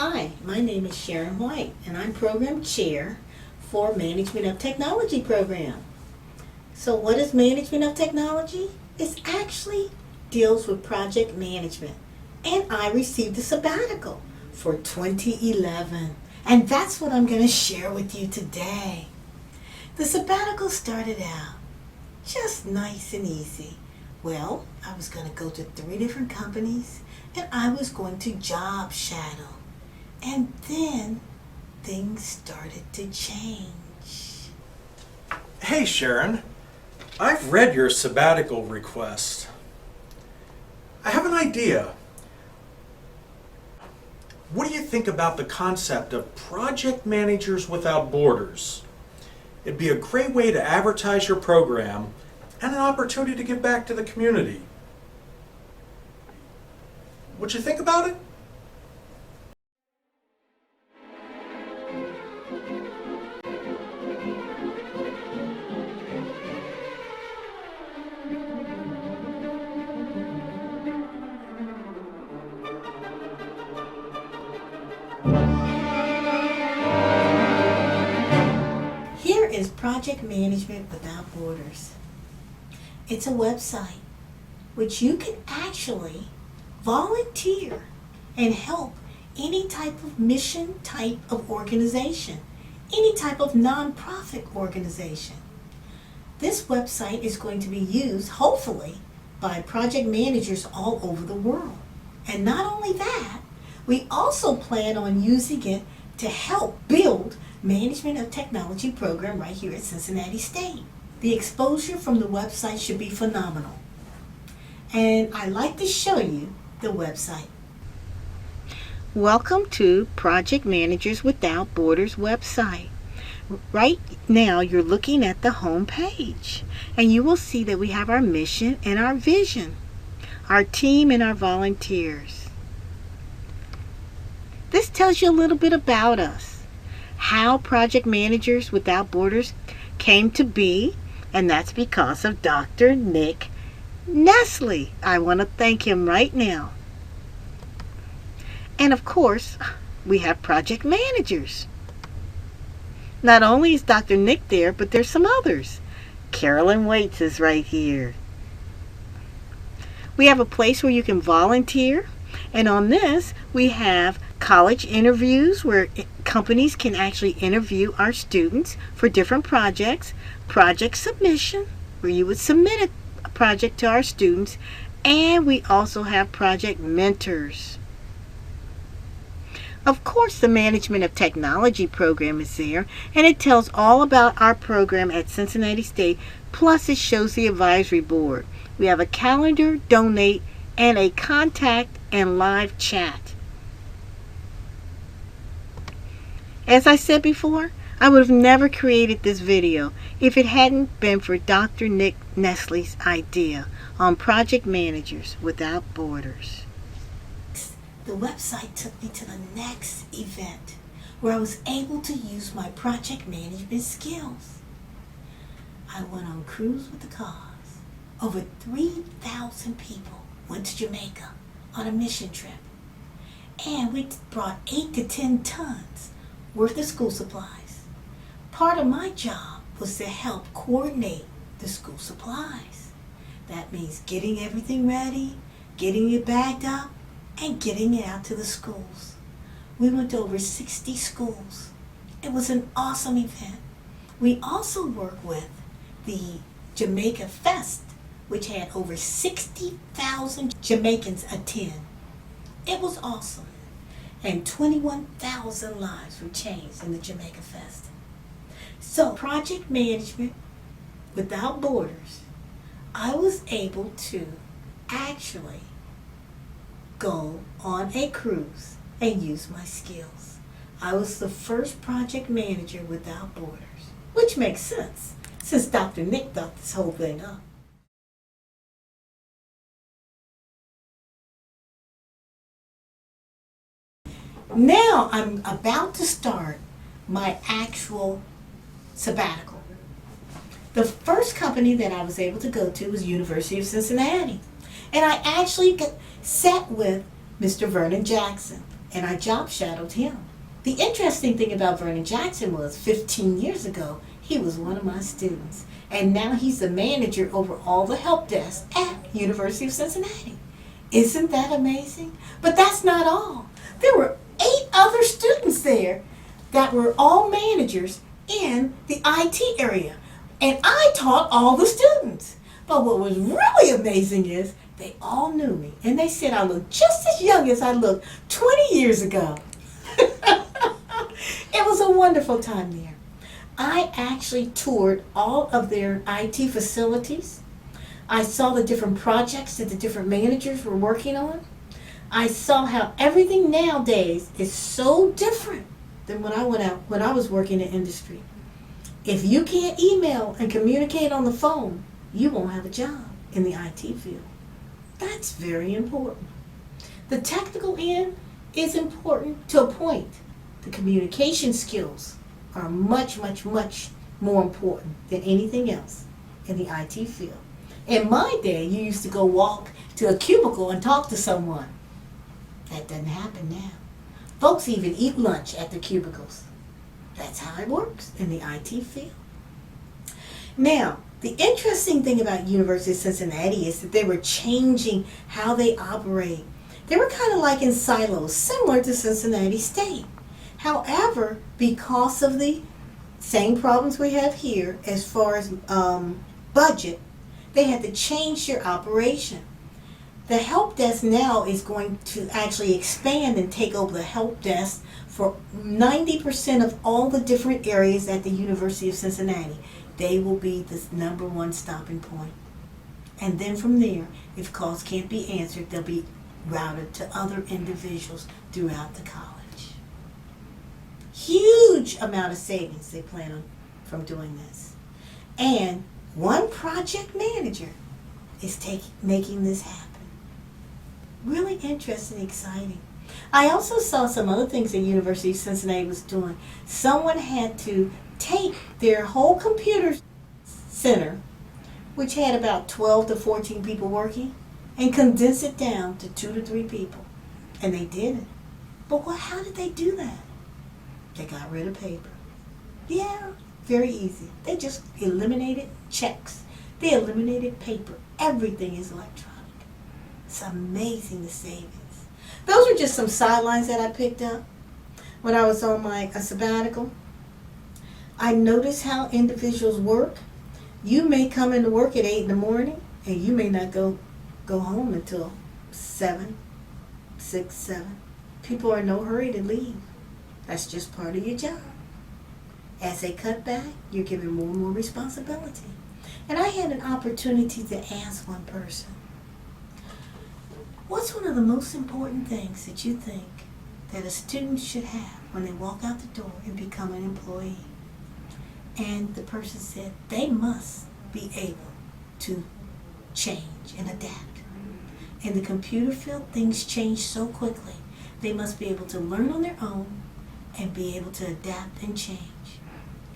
Hi, my name is Sharon White, and I'm Program Chair for Management of Technology program. So what is Management of Technology? It actually deals with project management. And I received a sabbatical for 2011. And that's what I'm going to share with you today. The sabbatical started out just nice and easy. Well, I was going to go to 3 different companies and I was going to job shadow. And then things started to change. Hey Sharon, I've read your sabbatical request. I have an idea. What do you think about the concept of Project Managers Without Borders? It'd be a great way to advertise your program and an opportunity to give back to the community. What you think about it? Here is Project Management Without Borders. It's a website which you can actually volunteer and help any type of mission type of organization, any type of nonprofit organization. This website is going to be used, hopefully, by project managers all over the world. And not only that, we also plan on using it to help build Management of Technology program right here at Cincinnati State. The exposure from the website should be phenomenal. And I'd like to show you the website. Welcome to Project Managers Without Borders website. Right now you're looking at the home page and you will see that we have our mission and our vision, our team and our volunteers. This tells you a little bit about us, how Project Managers Without Borders came to be, and that's because of Dr. Nick Nestle. I want to thank him right now. And of course, we have project managers. Not only is Dr. Nick there, but there's some others. Carolyn Waits is right here. We have a place where you can volunteer. And on this, we have college interviews where companies can actually interview our students for different projects. Project submission, where you would submit a project to our students. And we also have project mentors. Of course, the Management of Technology program is there, and it tells all about our program at Cincinnati State, plus it shows the advisory board. We have a calendar, donate, and a contact and live chat. As I said before, I would have never created this video if it hadn't been for Dr. Nick Nestle's idea on Project Managers Without Borders. The website took me to the next event where I was able to use my project management skills. I went on Cruise with the Cause. Over 3,000 people went to Jamaica on a mission trip. And we brought 8 to 10 tons worth of school supplies. Part of my job was to help coordinate the school supplies. That means getting everything ready, getting it bagged up, and getting it out to the schools. We went to over 60 schools. It was an awesome event. We also worked with the Jamaica Fest, which had over 60,000 Jamaicans attend. It was awesome. And 21,000 lives were changed in the Jamaica Fest. So, Project Management Without Borders, I was able to actually go on a cruise and use my skills. I was the first project manager without borders, which makes sense since Dr. Nick thought this whole thing up. Now I'm about to start my actual sabbatical. The first company that I was able to go to was University of Cincinnati. And I actually sat with Mr. Vernon Jackson. and I job shadowed him. The interesting thing about Vernon Jackson was 15 years ago, he was one of my students. And now he's the manager over all the help desks at University of Cincinnati. Isn't that amazing? But that's not all. There were 8 other students there that were all managers in the IT area. And I taught all the students. But what was really amazing is they all knew me. And they said I looked just as young as I looked 20 years ago. It was a wonderful time there. I actually toured all of their IT facilities. I saw the different projects that the different managers were working on. I saw how everything nowadays is so different than when I was working in industry. If you can't email and communicate on the phone, you won't have a job in the IT field. That's very important. The technical end is important to a point. The communication skills are much, much, much more important than anything else in the IT field. In my day, you used to go walk to a cubicle and talk to someone. That doesn't happen now. Folks even eat lunch at the cubicles. That's how it works in the IT field. Now, the interesting thing about University of Cincinnati is that they were changing how they operate. They were kind of like in silos, similar to Cincinnati State. However, because of the same problems we have here as far as budget, they had to change their operation. The help desk now is going to actually expand and take over the help desk for 90% of all the different areas at the University of Cincinnati. They will be the #1 stopping point. And then from there, if calls can't be answered, they'll be routed to other individuals throughout the college. Huge amount of savings they plan on from doing this. And one project manager is making this happen. Really interesting, exciting. I also saw some other things the University of Cincinnati was doing. Someone had to take their whole computer center, which had about 12 to 14 people working, and condense it down to 2 to 3 people. And they did it. But how did they do that? They got rid of paper. Yeah, very easy. They just eliminated checks. They eliminated paper. Everything is electronic. It's amazing, the savings. Those are just some sidelines that I picked up when I was on my sabbatical. I noticed how individuals work. You may come into work at 8 in the morning, and you may not go home until 7, 6, 7. People are in no hurry to leave. That's just part of your job. As they cut back, you're given more and more responsibility. And I had an opportunity to ask one person, what's one of the most important things that you think that a student should have when they walk out the door and become an employee? And the person said they must be able to change and adapt. In the computer field, things change so quickly. They must be able to learn on their own and be able to adapt and change.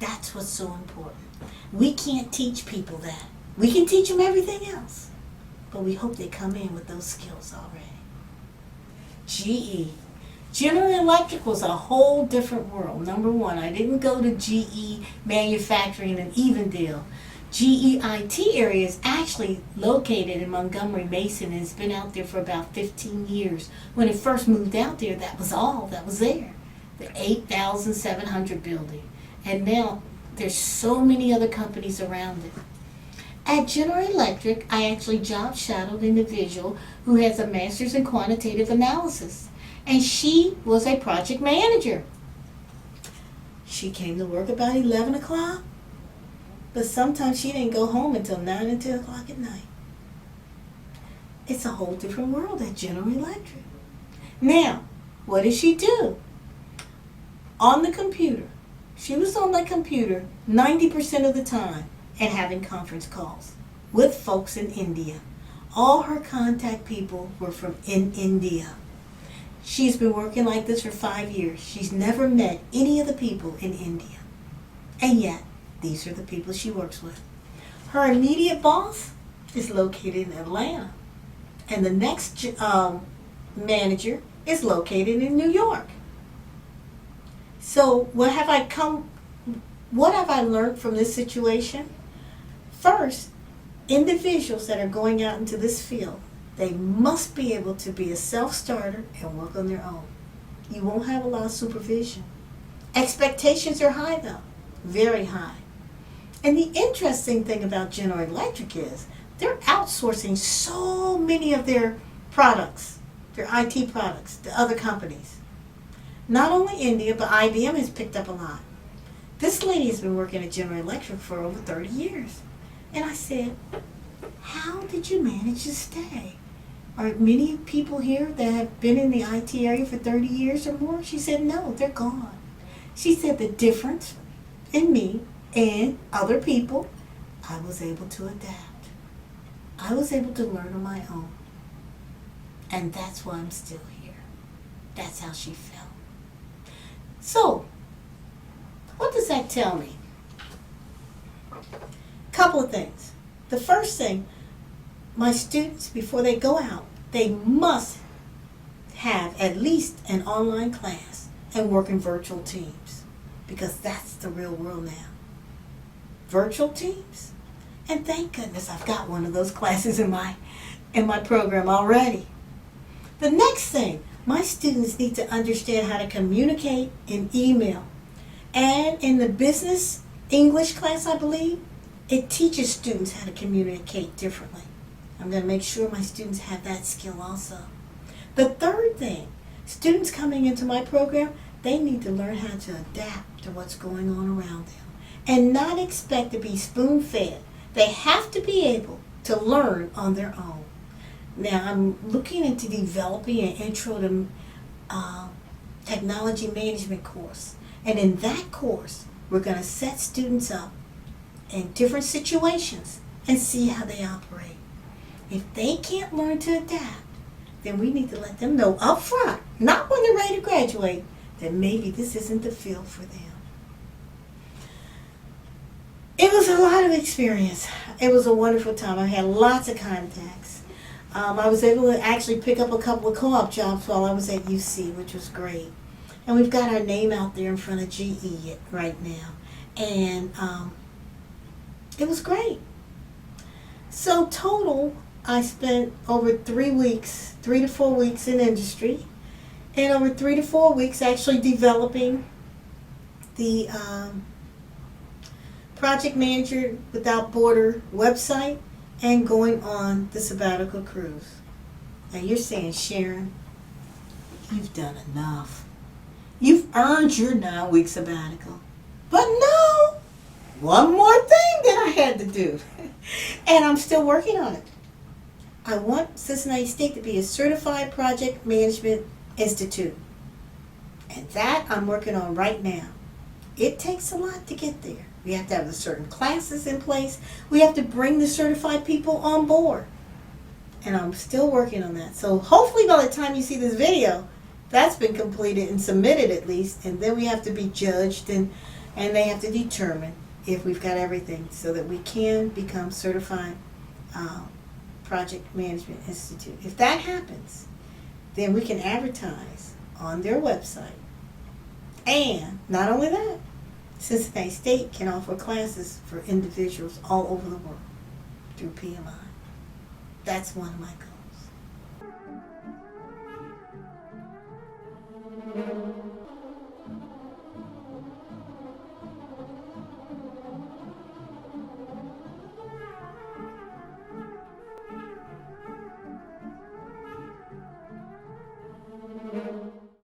That's what's so important. We can't teach people that. We can teach them everything else, but we hope they come in with those skills already. GE. General Electric was a whole different world. #1, I didn't go to GE Manufacturing in Evendale. GE IT area is actually located in Montgomery Mason and has been out there for about 15 years. When it first moved out there, that was all that was there. The 8,700 building. And now there's so many other companies around it. At General Electric, I actually job shadowed an individual who has a master's in quantitative analysis. And she was a project manager. She came to work about 11 o'clock, but sometimes she didn't go home until 9 and 10 o'clock at night. It's a whole different world at General Electric. Now, what did she do? On the computer. She was on the computer 90% of the time and having conference calls with folks in India. All her contact people were from in India. She's been working like this for 5 years. She's never met any of the people in India. And yet, these are the people she works with. Her immediate boss is located in Atlanta. And the next manager is located in New York. So what have I learned from this situation? First, individuals that are going out into this field, they must be able to be a self-starter and work on their own. You won't have a lot of supervision. Expectations are high though, very high. And the interesting thing about General Electric is they're outsourcing so many of their products, their IT products, to other companies. Not only India, but IBM has picked up a lot. This lady has been working at General Electric for over 30 years. And I said, how did you manage to stay? Are many people here that have been in the IT area for 30 years or more? She said, no, they're gone. She said the difference in me and other people, I was able to adapt. I was able to learn on my own. And that's why I'm still here. That's how she felt. So, what does that tell me? Couple of things. The first thing, my students, before they go out, they must have at least an online class and work in virtual teams, because that's the real world now. Virtual teams, and thank goodness I've got one of those classes in my program already. The next thing, my students need to understand how to communicate in email. And in the business English class, I believe, it teaches students how to communicate differently. I'm going to make sure my students have that skill also. The third thing, students coming into my program, they need to learn how to adapt to what's going on around them and not expect to be spoon-fed. They have to be able to learn on their own. Now, I'm looking into developing an intro to technology management course. And in that course, we're going to set students up in different situations and see how they operate. If they can't learn to adapt, then we need to let them know up front, not when they're ready to graduate, that maybe this isn't the field for them. It was a lot of experience. It was a wonderful time. I had lots of contacts. I was able to actually pick up a couple of co-op jobs while I was at UC, which was great. And we've got our name out there in front of GE right now. And it was great. So total, I spent over 3 to 4 weeks in industry, and over 3 to 4 weeks actually developing the Project Manager Without Border website and going on the Sabbatical cruise. Now you're saying, Sharon, you've done enough. You've earned your 9-week sabbatical. But no, one more thing that I had to do. And I'm still working on it. I want Cincinnati State to be a certified project management institute. And that I'm working on right now. It takes a lot to get there. We have to have the certain classes in place. We have to bring the certified people on board. And I'm still working on that. So hopefully by the time you see this video, that's been completed and submitted at least. And then we have to be judged and they have to determine if we've got everything so that we can become certified Project Management Institute. If that happens, then we can advertise on their website. And not only that, Cincinnati State can offer classes for individuals all over the world through PMI. That's one of my goals.